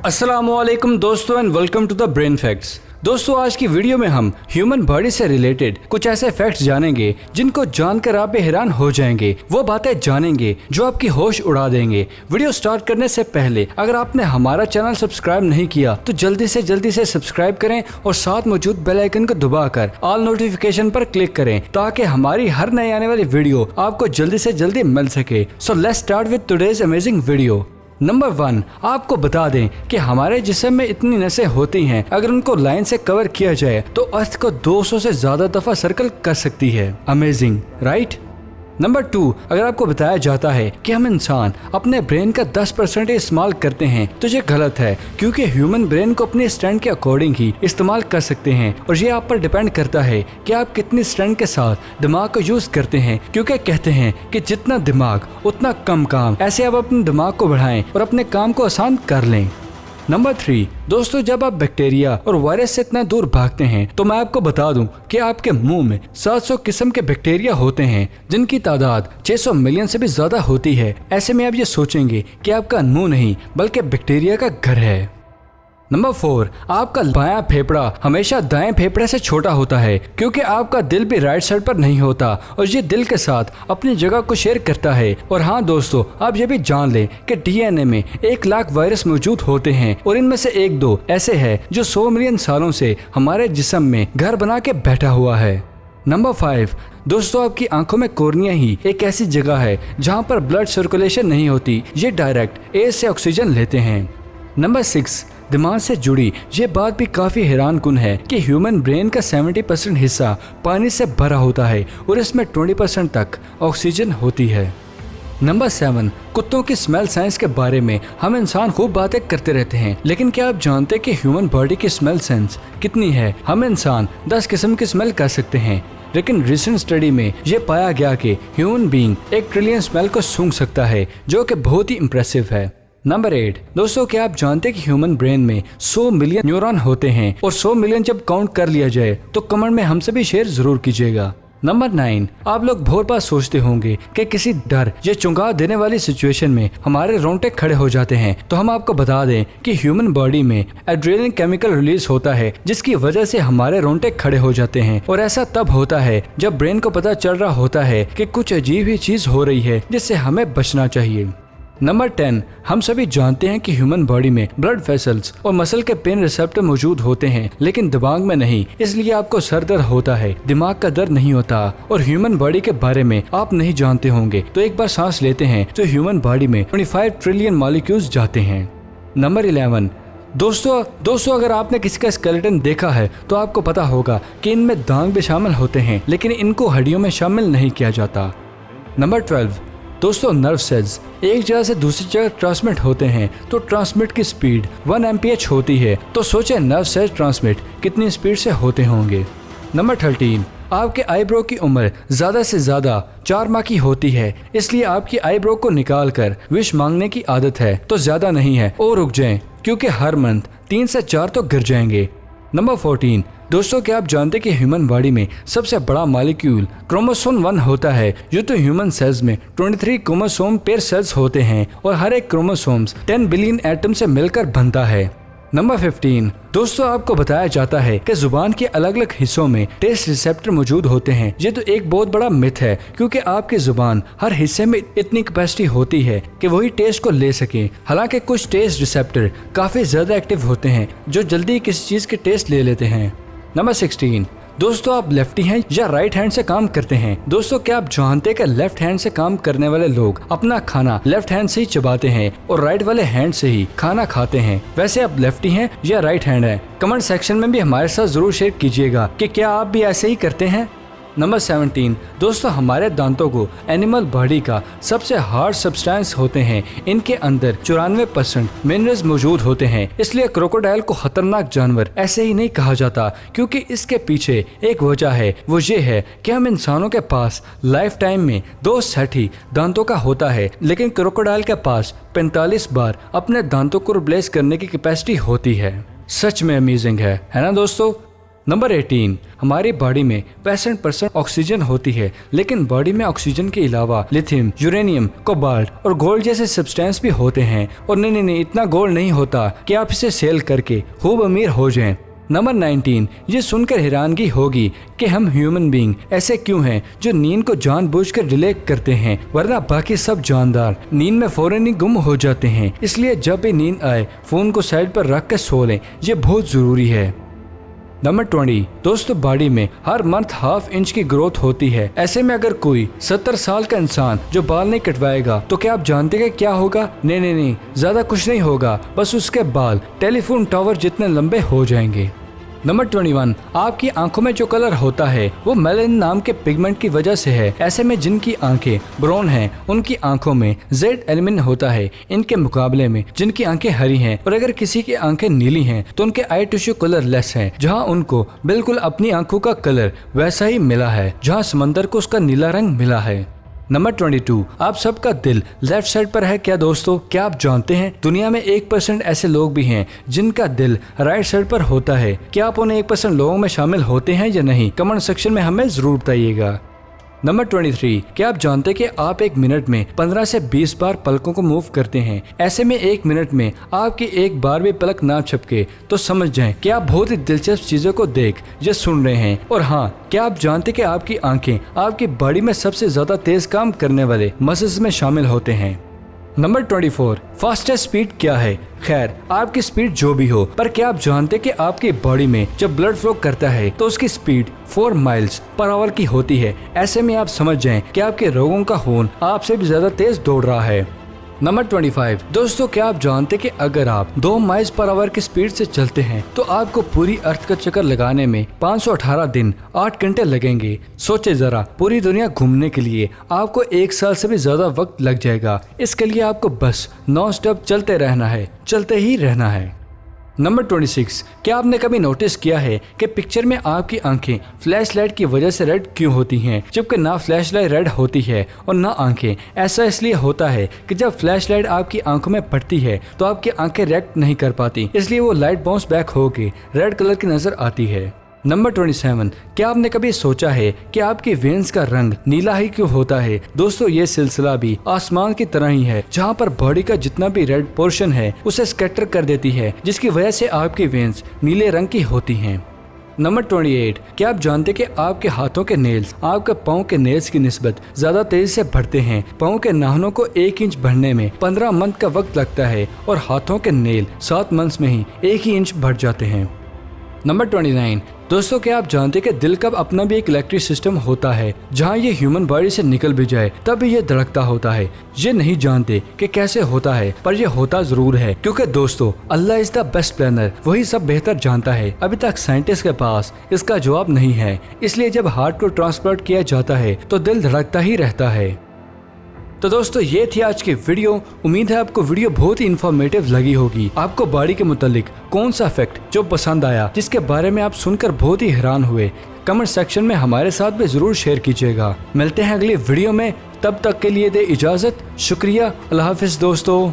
अस्सलामुअलैकुम दोस्तों and welcome to the brain facts. दोस्तों आज की वीडियो में हम ह्यूमन बॉडी से रिलेटेड कुछ ऐसे फैक्ट्स जानेंगे जिनको जानकर आप हैरान हो जाएंगे। वो बातें जानेंगे जो आपकी होश उड़ा देंगे। वीडियो स्टार्ट करने से पहले अगर आपने हमारा चैनल सब्सक्राइब नहीं किया तो जल्दी से सब्सक्राइब करें और साथ मौजूद बेल आइकन को दबाकर ऑल नोटिफिकेशन पर क्लिक करें ताकि हमारी हर नई आने वाली वीडियो आपको जल्दी से जल्दी मिल सके। So let's start with today's amazing video. Number 1, आपको बता दें कि हमारे जिस्म में इतनी नसें होती हैं, अगर उनको लाइन से कवर किया जाए तो अर्थ को 200 से ज्यादा दफा सर्कल कर सकती है। Amazing, right? नंबर 2, अगर आपको बताया जाता है कि हम इंसान अपने ब्रेन का 10% इस्तेमाल करते हैं तो ये गलत है, क्योंकि ह्यूमन ब्रेन को अपने स्ट्रेंथ के अकॉर्डिंग ही इस्तेमाल कर सकते हैं और ये आप पर डिपेंड करता है कि आप कितनी स्ट्रेंथ के साथ दिमाग को यूज करते हैं, क्योंकि कहते हैं कि जितना दिमाग उतना कम काम। ऐसे आप अपने दिमाग को बढ़ाएं और अपने काम को आसान कर लें। नंबर 3, दोस्तों जब आप बैक्टीरिया और वायरस से इतना दूर भागते हैं तो मैं आपको बता दूं कि आपके मुंह में 700 किस्म के बैक्टीरिया होते हैं जिनकी तादाद 600 मिलियन से भी ज्यादा होती है। ऐसे में आप ये सोचेंगे कि आपका मुंह नहीं बल्कि बैक्टीरिया का घर है। नंबर 4, आपका बायां फेफड़ा हमेशा दाएं फेफड़े से छोटा होता है, क्योंकि आपका दिल भी राइट साइड पर नहीं होता और ये दिल के साथ अपनी जगह को शेयर करता है। और हाँ दोस्तों, आप ये भी जान लें कि डीएनए में 1 लाख वायरस मौजूद होते हैं और इनमें से 1-2 ऐसे हैं जो 100 मिलियन सालों से हमारे जिस्म में घर बना के बैठा हुआ है। नंबर 5, दोस्तों आपकी आंखों में कॉर्निया ही एक ऐसी जगह है जहाँ पर ब्लड सर्कुलेशन नहीं होती, ये डायरेक्ट एयर से ऑक्सीजन लेते हैं। नंबर 6, दिमाग से जुड़ी ये बात भी काफी हैरान कुन है कि ह्यूमन ब्रेन का 70% हिस्सा पानी से भरा होता है और इसमें 20% तक ऑक्सीजन होती है। नंबर 7, कुत्तों की स्मेल साइंस के बारे में हम इंसान खूब बातें करते रहते हैं, लेकिन क्या आप जानते हैं कि ह्यूमन बॉडी की स्मेल सेंस कितनी है? हम इंसान 10 किस्म की स्मेल कर सकते हैं, लेकिन रिसेंट स्टडी में ये पाया गया कि ह्यूमन बीइंग 1 ट्रिलियन स्मेल को सूंघ सकता है, जो कि बहुत ही इम्प्रेसिव है। नंबर 8, दोस्तों क्या आप जानते हैं कि ह्यूमन ब्रेन में 100 मिलियन न्यूरॉन होते हैं और 100 मिलियन जब काउंट कर लिया जाए तो कमेंट में हमसे भी शेयर जरूर कीजिएगा। नंबर 9, आप लोग बहुत बार सोचते होंगे कि किसी डर या चौंका देने वाली सिचुएशन में हमारे रोंगटे खड़े हो जाते हैं, तो हम आपको बता दें कि ह्यूमन बॉडी में एड्रेनलिन केमिकल रिलीज होता है जिसकी वजह से हमारे रोंगटे खड़े हो जाते हैं। और ऐसा तब होता है जब ब्रेन को पता चल रहा होता है कि कुछ अजीब ही चीज हो रही है जिससे हमें बचना चाहिए। नंबर 10, हम सभी जानते हैं कि ह्यूमन बॉडी में ब्लड वेसल्स और मसल के पेन रिसेप्टर मौजूद होते हैं, लेकिन दिमाग में नहीं, इसलिए आपको सर दर्द होता है, दिमाग का दर्द नहीं होता। और ह्यूमन बॉडी के बारे में आप नहीं जानते होंगे, तो एक बार सांस लेते हैं तो ह्यूमन बॉडी में 25 ट्रिलियन मॉलिक्यूल्स जाते हैं। नंबर 11, दोस्तों अगर आपने किसी का स्केलेटन देखा है तो आपको पता होगा कि इनमें दांत भी शामिल होते हैं, लेकिन इनको हड्डियों में शामिल नहीं किया जाता। नंबर 12, दोस्तों नर्व सेल्स एक जगह से दूसरी जगह ट्रांसमिट होते हैं तो ट्रांसमिट की स्पीड 1 MPH होती है, तो सोचें नर्व सेल्स ट्रांसमिट कितनी स्पीड से होते होंगे। नंबर 13, आपके आईब्रो की उम्र ज्यादा से ज्यादा 4 माह की होती है, इसलिए आपकी आईब्रो को निकाल कर विश मांगने की आदत है तो ज्यादा नहीं है और रुक जाएं, क्योंकि हर मंथ 3 से 4 तो गिर जाएंगे। नंबर 14, दोस्तों क्या आप जानते हैं कि ह्यूमन बॉडी में सबसे बड़ा मॉलिक्यूल क्रोमोसोम 1 होता है, जो तो ह्यूमन सेल्स में 23 क्रोमोसोम पेयर सेल्स होते हैं और हर एक क्रोमोसोम्स 10 बिलियन एटम से मिलकर बनता है। नंबर 15, दोस्तों आपको बताया जाता है कि जुबान के अलग अलग हिस्सों में टेस्ट रिसेप्टर मौजूद होते हैं। ये तो एक बहुत बड़ा मिथ है, क्योंकि आपकी जुबान हर हिस्से में इतनी कैपेसिटी होती है कि वही टेस्ट को ले सके। हालांकि कुछ टेस्ट रिसेप्टर काफी ज्यादा एक्टिव होते हैं जो जल्दी किसी चीज के टेस्ट ले लेते हैं। नंबर 16, दोस्तों आप लेफ्टी हैं या राइट हैंड से काम करते हैं? दोस्तों क्या आप जानते हैं कि लेफ्ट हैंड से काम करने वाले लोग अपना खाना लेफ्ट हैंड से ही चबाते हैं और राइट वाले हैंड से ही खाना खाते हैं? वैसे आप लेफ्टी हैं या राइट हैंड हैं? कमेंट सेक्शन में भी हमारे साथ जरूर शेयर कीजिएगा कि क्या आप भी ऐसे ही करते हैं। नंबर 17, दोस्तों हमारे दांतों को एनिमल बॉडी का सबसे हार्ड सब्सटेंस होते हैं। इनके अंदर 94% मिनरल्स मौजूद होते हैं, इसलिए क्रोकोडाइल को खतरनाक जानवर ऐसे ही नहीं कहा जाता, क्योंकि इसके पीछे एक वजह है। वो ये है कि हम इंसानों के पास लाइफ टाइम में 2 सेट ही दांतों का होता है, लेकिन क्रोकोडाइल के पास 45 बार अपने दांतों को रिप्लेस करने की कैपेसिटी होती है। सच में अमेजिंग है ना दोस्तों? नंबर 18, हमारी बॉडी में 65% ऑक्सीजन होती है, लेकिन बॉडी में ऑक्सीजन के अलावा लिथियम, यूरेनियम, कोबाल्ट और गोल्ड जैसे सब्सटेंस भी होते हैं। और नहीं, इतना गोल्ड नहीं होता कि आप इसे सेल करके खूब अमीर हो जाएं। नंबर 19, ये सुनकर हैरानगी होगी कि हम ह्यूमन बीइंग ऐसे क्यों हैं जो नींद को जानबूझकर डिले करते हैं, वरना बाकी सब जानदार नींद में फौरन ही गुम हो जाते हैं। इसलिए जब भी नींद आए फोन को साइड पर रख कर सो लें, ये बहुत जरूरी है। नंबर 20, दोस्तों बॉडी में हर मंथ ½ इंच की ग्रोथ होती है। ऐसे में अगर कोई 70 साल का इंसान जो बाल नहीं कटवाएगा तो क्या आप जानते हैं क्या होगा? नहीं, ज्यादा कुछ नहीं होगा, बस उसके बाल टेलीफोन टावर जितने लंबे हो जाएंगे। नंबर 21, आपकी आंखों में जो कलर होता है वो मेलानिन नाम के पिगमेंट की वजह से है। ऐसे में जिनकी आंखें ब्राउन हैं, उनकी आंखों में जेड एलिमेंट होता है, इनके मुकाबले में जिनकी आंखें हरी हैं। और अगर किसी की आंखें नीली हैं तो उनके आई टिश्यू कलर लेस है, जहां उनको बिल्कुल अपनी आंखों का कलर वैसा ही मिला है जहाँ समंदर को उसका नीला रंग मिला है। नंबर 22, आप सबका दिल लेफ्ट साइड पर है क्या दोस्तों? क्या आप जानते हैं दुनिया में 1% ऐसे लोग भी हैं जिनका दिल राइट साइड पर होता है। क्या आप उन 1% लोगों में शामिल होते हैं या नहीं? कमेंट सेक्शन में हमें जरूर बताइएगा। नंबर 23, क्या आप जानते हैं कि आप 1 मिनट में 15 से 20 बार पलकों को मूव करते हैं? ऐसे में 1 मिनट में आपकी एक बार भी पलक ना झपके तो समझ जाएं कि आप बहुत ही दिलचस्प चीजों को देख या सुन रहे हैं। और हाँ, क्या आप जानते हैं कि आपकी आंखें आपकी बॉडी में सबसे ज्यादा तेज काम करने वाले मसल्स में शामिल होते हैं। नंबर 24, फास्टेस्ट स्पीड क्या है? खैर, आपकी स्पीड जो भी हो, पर क्या आप जानते हैं कि आपकी बॉडी में जब ब्लड फ्लो करता है तो उसकी स्पीड 4 माइल्स पर आवर की होती है। ऐसे में आप समझ जाएं कि आपके रोगों का खून आपसे भी ज्यादा तेज दौड़ रहा है। नंबर 25, दोस्तों क्या आप जानते हैं कि अगर आप 2 माइल्स पर आवर की स्पीड से चलते हैं तो आपको पूरी अर्थ का चक्कर लगाने में 518 दिन 8 घंटे लगेंगे। सोचे जरा, पूरी दुनिया घूमने के लिए आपको 1 साल से भी ज्यादा वक्त लग जाएगा। इसके लिए आपको बस नॉन स्टॉप चलते रहना है, चलते ही रहना है। नंबर 26, क्या आपने कभी नोटिस किया है कि पिक्चर में आपकी आंखें फ्लैश लाइट की वजह से रेड क्यों होती हैं, जबकि ना फ्लैश लाइट रेड होती है और ना आंखें? ऐसा इसलिए होता है कि जब फ्लैश लाइट आपकी आंखों में पड़ती है तो आपकी आंखें रिएक्ट नहीं कर पाती, इसलिए वो लाइट बाउंस बैक होकर रेड कलर की नजर आती है। नंबर 27, क्या आपने कभी सोचा है कि आपकी वेन्स का रंग नीला ही क्यों होता है? दोस्तों ये सिलसिला भी आसमान की तरह ही है, जहाँ पर बॉडी का जितना भी रेड पोर्शन है उसे स्कैटर कर देती है, जिसकी वजह से आपकी वेन्स नीले रंग की होती हैं। नंबर 28, क्या आप जानते कि आपके हाथों के नेल्स आपके पाँव के नेल्स की निस्बत ज्यादा तेजी से बढ़ते हैं? पाँव के नाखूनों को 1 इंच बढ़ने में 15 मंथ का वक्त लगता है और हाथों के नेल 7 मंथ्स में ही 1 ही इंच बढ़ जाते हैं। नंबर 29, दोस्तों क्या आप जानते हैं कि दिल का अपना भी एक इलेक्ट्रिक सिस्टम होता है, जहां ये ह्यूमन बॉडी से निकल भी जाए तब भी ये धड़कता होता है। ये नहीं जानते कि कैसे होता है, पर ये होता जरूर है, क्योंकि दोस्तों अल्लाह इज द बेस्ट प्लानर, वही सब बेहतर जानता है। अभी तक साइंटिस्ट के पास इसका जवाब नहीं है, इसलिए जब हार्ट को ट्रांसप्लांट किया जाता है तो दिल धड़कता ही रहता है। तो दोस्तों ये थी आज की वीडियो। उम्मीद है आपको वीडियो बहुत ही इन्फॉर्मेटिव लगी होगी। आपको बॉडी के मुतालिक कौन सा फैक्ट जो पसंद आया, जिसके बारे में आप सुनकर बहुत ही हैरान हुए, कमेंट सेक्शन में हमारे साथ भी जरूर शेयर कीजिएगा। मिलते हैं अगली वीडियो में, तब तक के लिए दे इजाजत। शुक्रिया, अल्लाह हाफिज दोस्तों।